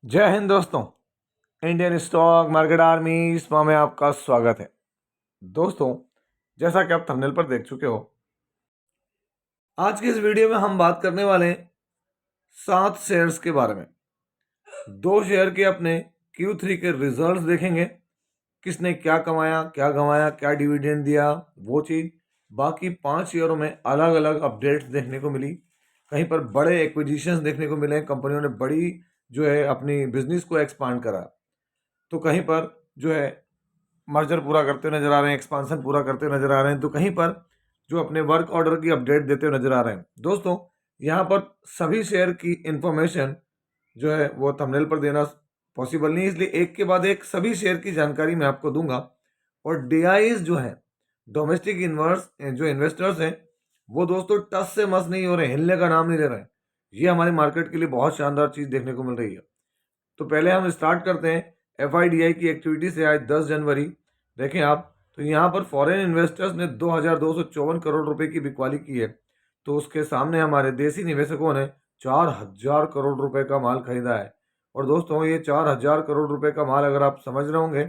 जय हिंद दोस्तों। Indian stock market army इसमें में आपका स्वागत है। दोस्तों, जैसा कि आप थंबनेल पर देख चुके हो, आज की इस वीडियो में हम बात करने वाले हैं 7 शेयर्स के बारे में। 2 शेयर के अपने Q3 के रिजल्ट्स देखेंगे, किसने क्या कमाया, क्या गंवाया, क्या डिविडेंड दिया, वो चीज़। बाकी 5 शेयरों में अलग अलग अपडेट्स देखने को मिली। कहीं पर बड़े एक्विजिशंस देखने को मिले, कंपनियों ने बड़ी जो है अपनी बिजनेस को एक्सपांड करा। तो कहीं पर जो है मर्जर पूरा करते नजर आ रहे हैं, एक्सपांसन पूरा करते नजर आ रहे हैं, तो कहीं पर जो अपने वर्क ऑर्डर की अपडेट देते हुए नजर आ रहे हैं। दोस्तों, यहाँ पर सभी शेयर की इंफॉर्मेशन जो है वो थंबनेल पर देना पॉसिबल नहीं, इसलिए एक के बाद एक सभी शेयर की जानकारी मैं आपको दूंगा। और डीआईज जो है, डोमेस्टिक इन्वर्स जो इन्वेस्टर्स हैं, वो दोस्तों टस से मस नहीं हो रहे, हिलने का नाम नहीं ले रहे हैं। ये हमारे मार्केट के लिए बहुत शानदार चीज़ देखने को मिल रही है। तो पहले हम स्टार्ट करते हैं एफआईडीआई की एक्टिविटी से। आज 10 जनवरी देखें आप, तो यहाँ पर फॉरेन इन्वेस्टर्स ने 2254 करोड़ रुपए की बिकवाली की है। तो उसके सामने हमारे देसी निवेशकों ने 4000 करोड़ रुपए का माल खरीदा है। और दोस्तों, ये 4000 करोड़ रुपए का माल अगर आप समझ रहे होंगे,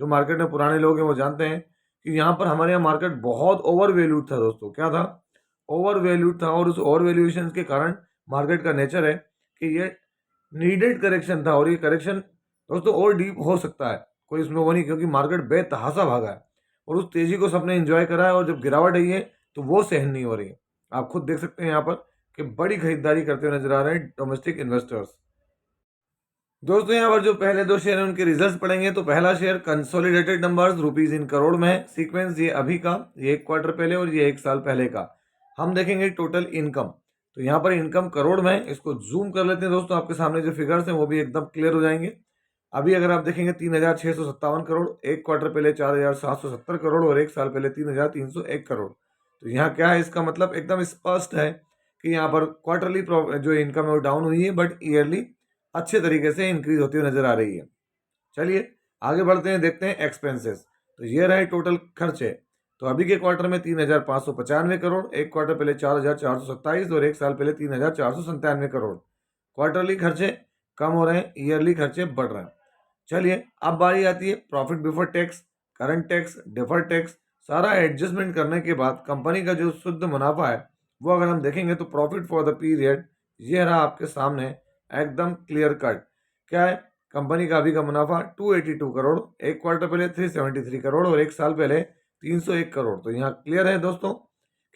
जो मार्केट में पुराने लोग हैं वो जानते हैं कि यहाँ पर हमारे यहाँ मार्केट बहुत ओवर वैल्यूड था। दोस्तों, क्या था? ओवर वैल्यूड था। और उस ओवर वैल्यूएशन के कारण मार्केट का नेचर है कि ये नीडेड करेक्शन था। और ये करेक्शन दोस्तों और डीप हो सकता है, कोई इसमें वो नहीं, क्योंकि मार्केट बेतहासा भागा है और उस तेजी को सबने एंजॉय करा है। और जब गिरावट आई है तो वो सहन नहीं हो रही है। आप खुद देख सकते हैं यहाँ पर कि बड़ी खरीदारी करते हुए नजर आ रहे हैं डोमेस्टिक इन्वेस्टर्स। दोस्तों, यहाँ पर जो पहले 2 शेयर हैं उनके रिजल्ट्स पढ़ेंगे। तो पहला share consolidated numbers rupees in crore में है। सीक्वेंस ये अभी का, ये 1 क्वार्टर पहले और ये 1 साल पहले का। हम देखेंगे टोटल इनकम। तो यहाँ पर इनकम करोड़ में है। इसको जूम कर लेते हैं दोस्तों, आपके सामने जो फिगर्स हैं वो भी एकदम क्लियर हो जाएंगे। अभी अगर आप देखेंगे 3657 करोड़, 1 क्वार्टर पहले 4770 करोड़ और 1 साल पहले 3301 करोड़। तो यहाँ क्या है, इसका मतलब एकदम स्पष्ट है कि यहाँ पर क्वार्टरली जो इनकम है वो डाउन हुई है, बट ईयरली अच्छे तरीके से इंक्रीज होती हुई नजर आ रही है। चलिए आगे बढ़ते हैं, देखते हैं एक्सपेंसेस। तो ये रहे टोटल खर्चे। तो अभी के क्वार्टर में 3595 करोड़, 1 क्वार्टर पहले 4427 और 1 साल पहले 3497 करोड़। क्वार्टरली खर्चे कम हो रहे हैं, ईयरली खर्चे बढ़ रहे हैं। चलिए अब बारी आती है profit before tax, current tax, deferred tax, सारा एडजस्टमेंट करने के बाद कंपनी का जो शुद्ध मुनाफा है वो अगर हम देखेंगे तो प्रॉफिट फॉर द पीरियड ये रहा आपके सामने, एकदम क्लियर कट। क्या है? कंपनी का अभी का मुनाफा 282 करोड़, 1 क्वार्टर पहले 373 करोड़ और 1 साल पहले 301 करोड़। तो यहाँ क्लियर है दोस्तों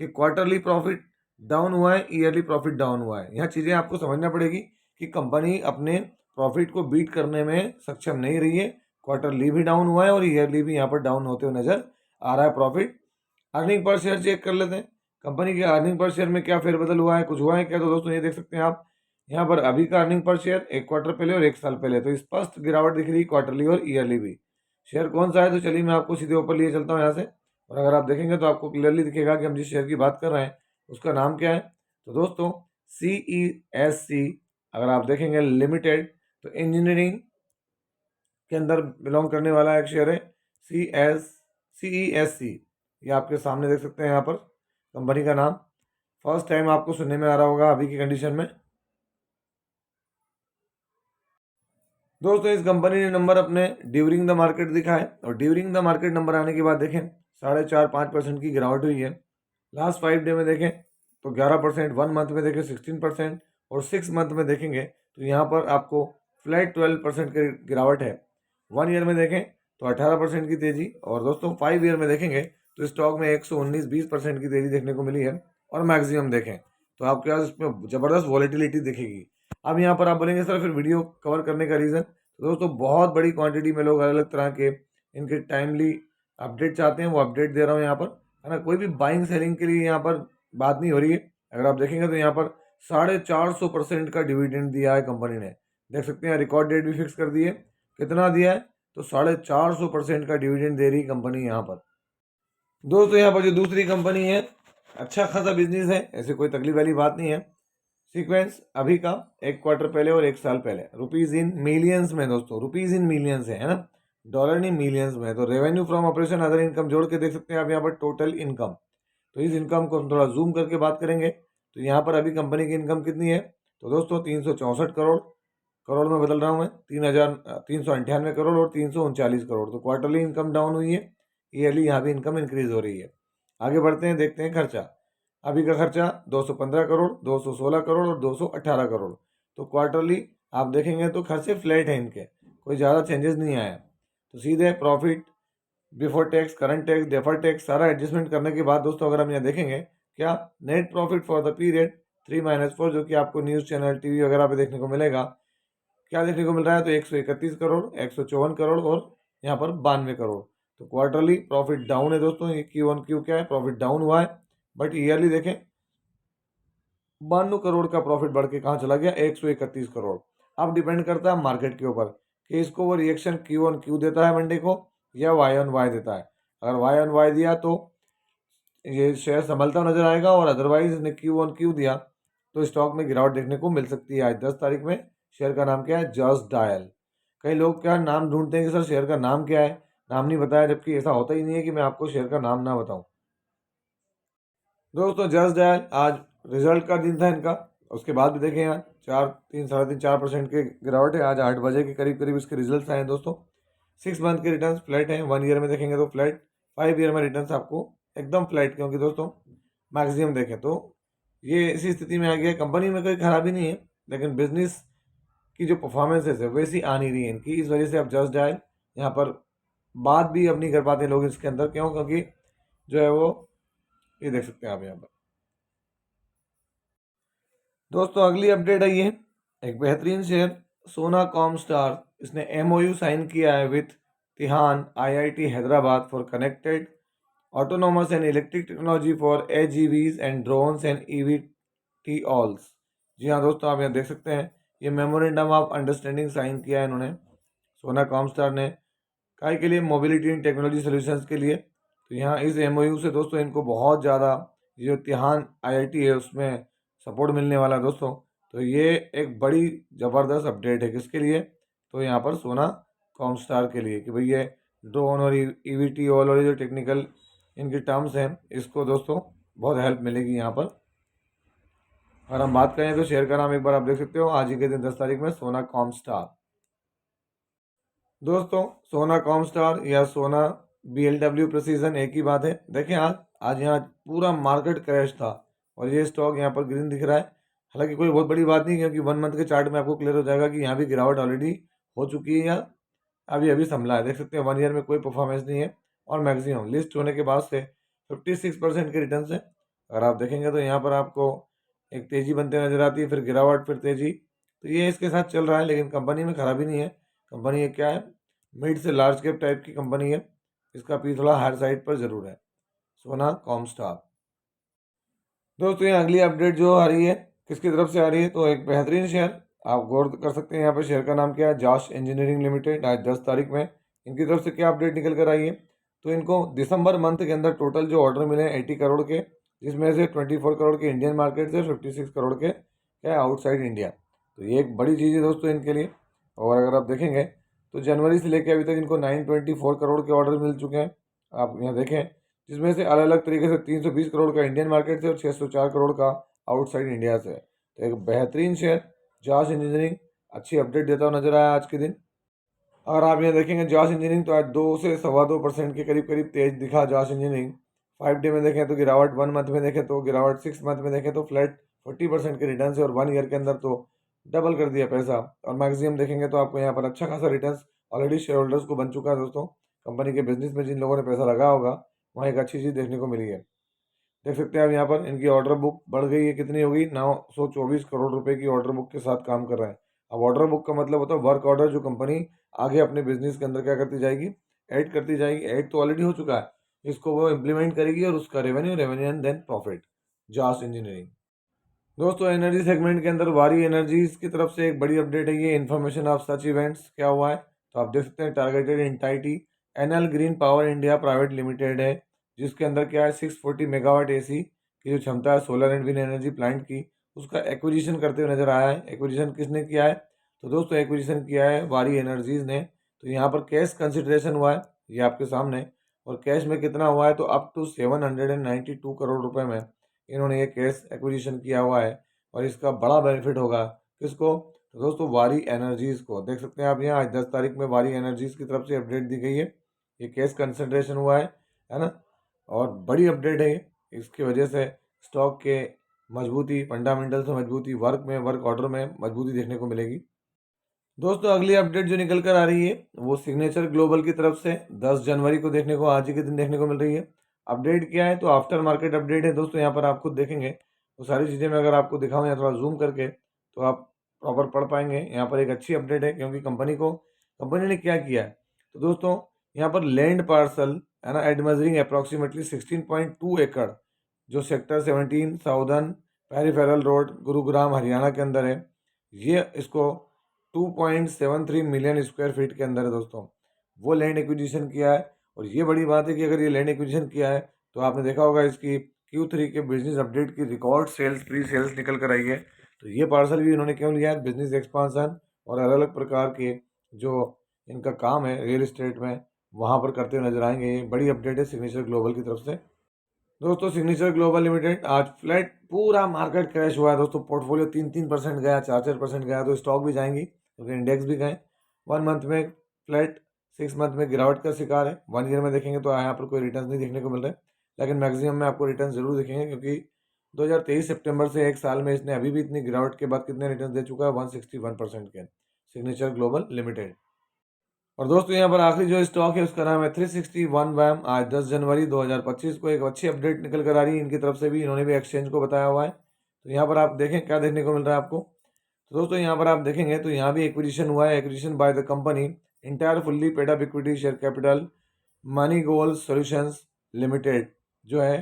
कि क्वार्टरली प्रॉफिट डाउन हुआ है, ईयरली प्रॉफिट डाउन हुआ है। यहाँ चीज़ें आपको समझना पड़ेगी कि कंपनी अपने प्रॉफिट को बीट करने में सक्षम नहीं रही है। क्वार्टरली भी डाउन हुआ है और ईयरली भी यहाँ पर डाउन होते हुए नजर आ रहा है profit. Earning per share check कर लेते हैं, कंपनी के अर्निंग पर शेयर में क्या फेरबदल हुआ है, कुछ हुआ है क्या? तो दोस्तों ये देख सकते हैं आप यहाँ पर अभी का अर्निंग पर शेयर 1 क्वार्टर पहले और 1 साल पहले, तो स्पष्ट गिरावट दिख रही है क्वार्टरली और ईयरली भी। शेयर कौन सा है? तो चलिए मैं आपको सीधे ऊपर लिए चलता हूँ यहाँ से, और अगर आप देखेंगे तो आपको क्लियरली दिखेगा कि हम जिस शेयर की बात कर रहे हैं उसका नाम क्या है। तो दोस्तों CESC अगर आप देखेंगे लिमिटेड, तो इंजीनियरिंग के अंदर बिलोंग करने वाला एक शेयर है CESC। ये आपके सामने देख सकते हैं यहाँ पर कंपनी का नाम। फर्स्ट टाइम आपको सुनने में आ रहा होगा अभी की कंडीशन में। दोस्तों, इस कंपनी ने नंबर अपने ड्यूरिंग द मार्केट दिखा है, और ड्यूरिंग द मार्केट नंबर आने के बाद देखें 4.5-5% की गिरावट हुई है। लास्ट 5 डे में देखें तो 11%, 1 मंथ में देखें 16%, और 6 मंथ में देखेंगे तो यहाँ पर आपको फ्लैट 12% की गिरावट है। 1 ईयर में देखें तो 18% की तेजी, और दोस्तों 5 ईयर में देखेंगे तो स्टॉक में 119-20% की तेजी देखने को मिली है। और मैक्सिमम देखें तो आपके पास इसमें ज़बरदस्त वॉलेटिलिटी दिखेगी। अब यहाँ पर आप बोलेंगे सर फिर वीडियो कवर करने का रीज़न, तो दोस्तों बहुत बड़ी क्वांटिटी में लोग अलग अलग तरह के इनके टाइमली अपडेट चाहते हैं, वो अपडेट दे रहा हूँ यहाँ पर, है ना। कोई भी बाइंग सेलिंग के लिए यहाँ पर बात नहीं हो रही है। अगर आप देखेंगे तो यहाँ पर 450% का डिविडेंड दिया है कंपनी ने, देख सकते हैं। रिकॉर्ड डेट भी फिक्स कर दी है, कितना दिया है? तो 450% का डिविडेंड दे रही कंपनी यहाँ पर। दोस्तों यहाँ पर जो दूसरी कंपनी है, अच्छा खासा बिजनेस है, ऐसे कोई तकलीफ वाली बात नहीं है। सीक्वेंस अभी का 1 क्वार्टर पहले और 1 साल पहले, रुपीज इन मिलियंस में दोस्तों, रुपीज इन मिलियंस है ना, डॉलर नहीं मिलियंस में। तो revenue from operation other income जोड़ के देख सकते हैं आप यहाँ पर टोटल इनकम। तो इस इनकम को हम थोड़ा जूम करके बात करेंगे तो यहाँ पर अभी कंपनी की इनकम कितनी है? तो दोस्तों 364 करोड़, करोड़ में बदल रहा हूँ मैं, 3,398 करोड़ और 339 करोड़। तो क्वार्टरली इनकम डाउन हुई है, ईयरली यहाँ भी इनकम इंक्रीज हो रही है। आगे बढ़ते हैं, देखते हैं खर्चा। अभी का खर्चा 215 करोड़, 216 करोड़ और 218 करोड़। तो क्वार्टरली आप देखेंगे तो खर्चे फ्लैट हैं इनके, कोई ज़्यादा चेंजेस नहीं आया। तो सीधे profit before tax, current tax, defer tax सारा एडजस्टमेंट करने के बाद दोस्तों अगर हम यहाँ देखेंगे क्या net profit for the period 3-4, जो कि आपको न्यूज़ चैनल टीवी वगैरह पे देखने को मिलेगा, क्या देखने को मिल रहा है, तो 131 करोड़, 154 करोड़ और यहाँ पर 92 करोड़। तो क्वार्टरली प्रॉफिट डाउन है दोस्तों, ये क्यू ऑन क्यू क्या है, प्रॉफिट डाउन हुआ है। बट ईयरली देखें 92 करोड़ का प्रॉफिट बढ़ के कहाँ चला गया, 131 करोड़। अब डिपेंड करता है मार्केट के ऊपर कि इसको वो रिएक्शन क्यू ऑन क्यू देता है मंडे को या वाई ऑन वाई देता है। अगर वाई ऑन वाई दिया तो ये शेयर संभलता हुआ नजर आएगा, और अदरवाइज ने क्यू ऑन क्यू दिया तो स्टॉक में गिरावट देखने को मिल सकती है। आज 10 तारीख में शेयर का नाम क्या है, जस्ट डायल। कई लोग क्या नाम ढूंढते हैं कि सर शेयर का नाम क्या है, नाम नहीं बताया, जबकि ऐसा होता ही नहीं है कि मैं आपको शेयर का नाम ना बताऊं। दोस्तों जस्ट डायल आज रिजल्ट का दिन था इनका, उसके बाद भी देखें यहाँ 3.5-4% के गिरावट है। आज 8 बजे के करीब करीब इसके रिजल्ट्स आए हैं दोस्तों। 6 मंथ के रिटर्न्स फ्लैट हैं, 1 ईयर में देखेंगे तो फ्लैट, 5 ईयर में रिटर्न्स आपको एकदम फ्लैट, क्योंकि दोस्तों मैक्सिमम देखें तो ये इसी स्थिति में आ गया। कंपनी में कोई खराबी नहीं है, लेकिन बिजनेस की जो परफॉर्मेंसेस है वैसी आ नहीं रही है इनकी, इस वजह से अब जस्ट डायल यहाँ पर बात भी अब नहीं कर पाते लोग इसके अंदर। क्यों? क्योंकि जो है वो ये देख सकते हैं आप यहाँ पर। दोस्तों अगली अपडेट आई है, एक बेहतरीन शेयर सोना कॉमस्टार, इसने एमओयू साइन किया है with Tihan IIT Hyderabad for connected autonomous and electric technology for AGVs and drones and EVTOLs. जी हाँ दोस्तों, आप यहाँ देख सकते हैं ये मेमोरेंडम ऑफ अंडरस्टैंडिंग साइन किया है इन्होंने सोना कॉमस्टार ने, काय के लिए, मोबिलिटी एंड टेक्नोलॉजी सोल्यूशंस के लिए। तो यहाँ इस एमओयू से दोस्तों इनको बहुत ज़्यादा जो तिहान आईआईटी है उसमें सपोर्ट मिलने वाला है दोस्तों। तो ये एक बड़ी ज़बरदस्त अपडेट है, किसके लिए, तो यहाँ पर सोना कॉमस्टार के लिए, कि भाई ये ड्रोन और ईवीटी ऑल और जो टेक्निकल इनके टर्म्स हैं, इसको दोस्तों बहुत हेल्प मिलेगी यहाँ पर। अगर हम बात करें तो शेयर का नाम एक बार आप देख सकते हो, आज ही के दिन 10 तारीख में सोना कॉमस्टार। दोस्तों सोना कॉमस्टार या सोना BLW प्रिसीजन एक ही बात है। देखें आज यहाँ पूरा मार्केट क्रैश था और ये स्टॉक यहाँ पर ग्रीन दिख रहा है। हालांकि कोई बहुत बड़ी बात नहीं, क्योंकि 1 मंथ के चार्ट में आपको क्लियर हो जाएगा कि यहाँ भी गिरावट ऑलरेडी हो चुकी है या अभी अभी संभला है। देख सकते हैं 1 ईयर में कोई परफॉर्मेंस नहीं है, और मैक्सिमम लिस्ट होने के बाद से 56% के रिटर्न है। अगर आप देखेंगे तो यहाँ पर आपको एक तेज़ी बनते नजर आती है, फिर गिरावट, फिर तेज़ी। तो ये इसके साथ चल रहा है, लेकिन कंपनी में खराबी नहीं है। कंपनी ये क्या है, मिड से लार्ज कैप टाइप की कंपनी है, इसका पी थोड़ा हायर साइड पर ज़रूर है, सोना कॉमस्टार। दोस्तों ये अगली अपडेट जो आ रही है किसकी तरफ से आ रही है, तो एक बेहतरीन शेयर आप गौर कर सकते हैं यहाँ पर। शेयर का नाम क्या है, जॉश इंजीनियरिंग लिमिटेड। आज 10 तारीख में इनकी तरफ से क्या अपडेट निकल कर आई है, तो इनको दिसंबर मंथ के अंदर टोटल जो ऑर्डर मिले 80 करोड़ के, जिसमें से 24 करोड़ के इंडियन मार्केट से, 56 करोड़ के क्या आउटसाइड इंडिया। तो ये एक बड़ी चीज़ है दोस्तों इनके लिए। और अगर आप देखेंगे तो जनवरी से लेकर अभी तक इनको 924 करोड़ के ऑर्डर मिल चुके हैं, आप यहाँ देखें, जिसमें से अलग अलग तरीके से 320 करोड़ का इंडियन मार्केट से और 604 करोड़ का आउटसाइड इंडिया से। तो एक बेहतरीन शेयर जॉश इंजीनियरिंग अच्छी अपडेट देता हुआ नजर आया आज के दिन। अगर आप यहाँ देखेंगे जॉश इंजीनियरिंग, तो आज 2 से 2.25% के करीब करीब तेज दिखा जॉश इंजीनियरिंग। 5 डे में देखें तो गिरावट, 1 मंथ में देखें तो गिरावट, 6 मंथ में देखें तो फ्लैट 40% के रिटर्न है, और 1 ईयर के अंदर तो डबल कर दिया पैसा। और मैक्सिमम देखेंगे तो आपको यहाँ पर अच्छा खासा रिटर्न ऑलरेडी शेयर होल्डर्स को बन चुका है दोस्तों। कंपनी के बिजनेस में जिन लोगों ने पैसा लगाया होगा वहाँ एक अच्छी चीज़ देखने को मिली है। देख सकते हैं आप यहाँ पर इनकी ऑर्डर बुक बढ़ गई है, कितनी होगी, 924 करोड़ रुपए की ऑर्डर बुक के साथ काम कर रहे हैं। अब ऑर्डर बुक का मतलब होता है वर्क ऑर्डर, जो कंपनी आगे अपने बिजनेस के अंदर क्या करती जाएगी, ऐड करती जाएगी। ऐड तो ऑलरेडी हो चुका है, इसको वो इम्प्लीमेंट करेगी, और उसका revenue and then profit. Jash Engineering. दोस्तों एनर्जी सेगमेंट के अंदर वारी एनर्जीज की तरफ से एक बड़ी अपडेट है, ये इन्फॉर्मेशन ऑफ सच इवेंट्स क्या हुआ है, तो आप देख सकते हैं targeted entity NL green power India private limited है, जिसके अंदर क्या है 640 मेगावाट एसी की जो क्षमता है solar and wind energy plant की, उसका एक्विजिशन करते हुए नजर आया है। एक्विजिशन किसने किया है, तो दोस्तों एक्विजिशन किया है वारी एनर्जीज ने। तो यहाँ पर कैश कंसिडरेशन हुआ है ये आपके सामने, और कैश में कितना हुआ है, तो अप टू 792 करोड़ रुपए में इन्होंने ये कैश एक्विजिशन किया हुआ है। और इसका बड़ा बेनिफिट होगा किसको, तो दोस्तों वारी एनर्जीज़ को देख सकते हैं आप यहाँ, आज 10 तारीख में वारी एनर्जीज़ की तरफ से अपडेट दी गई है। ये कैश कंसंट्रेशन हुआ है ना, और बड़ी अपडेट है ये। इसकी वजह से स्टॉक के मजबूती, फंडामेंटल्स में मजबूती, वर्क ऑर्डर में मजबूती देखने को मिलेगी। दोस्तों अगली अपडेट जो निकल कर आ रही है वो सिग्नेचर ग्लोबल की तरफ से 10 जनवरी को देखने को, आज ही के दिन देखने को मिल रही है। अपडेट क्या है, तो आफ्टर मार्केट अपडेट है दोस्तों। यहाँ पर आप खुद देखेंगे तो सारी चीज़ें मैं अगर आपको दिखाऊं या थोड़ा जूम करके तो आप प्रॉपर पढ़ पाएंगे। यहाँ पर एक अच्छी अपडेट है क्योंकि कंपनी ने क्या किया है, तो दोस्तों यहाँ पर लैंड पार्सल है ना, एट मेजरिंग अप्रॉक्सीमेटली 16.2 एकड़, जो sector 17 southern peripheral road Gurugram Haryana के अंदर है, ये इसको 2.73 मिलियन स्क्वायर फीट के अंदर है दोस्तों, वो लैंड एक्विजिशन किया है। और ये बड़ी बात है कि अगर ये लैंड एक्विजिशन किया है तो आपने देखा होगा इसकी Q3 के बिजनेस अपडेट की रिकॉर्ड सेल्स, प्री सेल्स निकल कर आई है। तो ये पार्सल भी इन्होंने क्यों लिया है, बिजनेस एक्सपांसन और अलग अलग प्रकार के जो इनका काम है रियल एस्टेट में, वहाँ पर करते हुए नजर आएंगे। ये बड़ी अपडेट है सिग्नेचर ग्लोबल की तरफ से। दोस्तों सिग्नेचर ग्लोबल लिमिटेड आज फ्लैट, पूरा मार्केट क्रैश हुआ है दोस्तों। पोर्टफोलियो 3-3% गया, 4-4% गया, तो स्टॉक भी जाएंगी क्योंकि इंडेक्स भी गए। 1 मंथ में फ्लैट, 6 मंथ में गिरावट का शिकार है। 1 ईयर में देखेंगे तो यहाँ पर कोई रिटर्न नहीं देखने को मिल रहा है, लेकिन मैक्सिमम में आपको रिटर्न जरूर दिखेंगे क्योंकि 2023 सितंबर से एक साल में इसने अभी भी इतनी गिरावट के बाद कितने रिटर्न दे चुका है, 161% के, सिग्नेचर ग्लोबल लिमिटेड। और दोस्तों यहाँ पर आखिरी जो स्टॉक है उसका नाम है 361 वैम। आज 10 जनवरी 2025 को एक अच्छी अपडेट निकल कर आ रही है इनकी तरफ से भी, इन्होंने भी एक्सचेंज को बताया हुआ है। तो यहाँ पर आप देखें क्या देखने को मिल रहा है आपको। तो दोस्तों यहाँ पर आप देखेंगे तो यहाँ भी एक्विजिशन हुआ है, acquisition by the company entire fully paid up equity share capital money goal solutions limited, जो है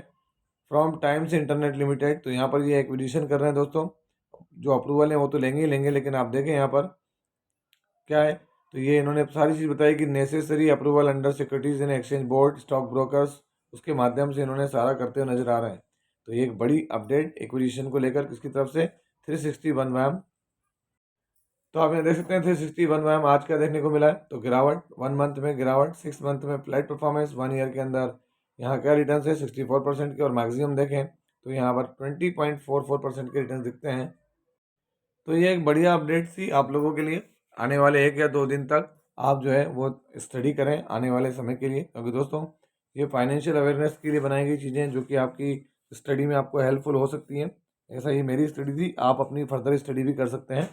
फ्रॉम टाइम्स इंटरनेट लिमिटेड। तो यहाँ पर ये एक्विजिशन कर रहे हैं दोस्तों। जो अप्रूवल है वो तो लेंगे ही लेंगे, लेकिन आप देखें यहाँ पर क्या है, तो ये इन्होंने सारी चीज़ बताई कि necessary approval under securities and exchange board, stock brokers, उसके माध्यम से इन्होंने सारा करते हुए नजर आ रहे हैं। तो ये एक बड़ी अपडेट एक्विजिशन को लेकर किसकी तरफ से, 361 वैम। तो आप यहाँ देख सकते हैं 361 वैम आज क्या देखने को मिला है, तो गिरावट, 1 मंथ में गिरावट, 6 मंथ में फ्लैट परफॉर्मेंस, 1 ईयर के अंदर यहाँ क्या रिटर्न है 64% के, और मैक्सिमम देखें तो यहाँ पर 20.44% के रिटर्न दिखते हैं। तो ये एक बढ़िया अपडेट थी आप लोगों के लिए। आने वाले 1 या 2 दिन तक आप जो है वो स्टडी करें आने वाले समय के लिए, क्योंकि दोस्तों ये फाइनेंशियल अवेयरनेस के लिए बनाई गई चीज़ें जो कि आपकी स्टडी में आपको हेल्पफुल हो सकती हैं। ऐसा ही मेरी स्टडी थी, आप अपनी फर्दर स्टडी भी कर सकते हैं।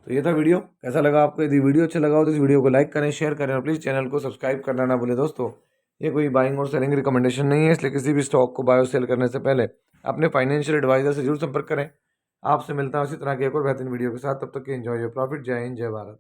तो ये था वीडियो, कैसा लगा आपको? यदि वीडियो अच्छा लगा हो तो इस वीडियो को लाइक करें, शेयर करें और प्लीज़ चैनल को सब्सक्राइब करना ना भूलें दोस्तों। ये कोई बाइंग और सेलिंग रिकमेंडेशन नहीं है, इसलिए किसी भी स्टॉक को बाय और सेल करने से पहले अपने फाइनेंशियल एडवाइजर से जरूर संपर्क करें। आपसे मिलता हूँ इसी तरह की एक और बेहतरीन वीडियो के साथ, तब तक के एंजॉय योर प्रॉफिट। जय हिंद, जय भारत।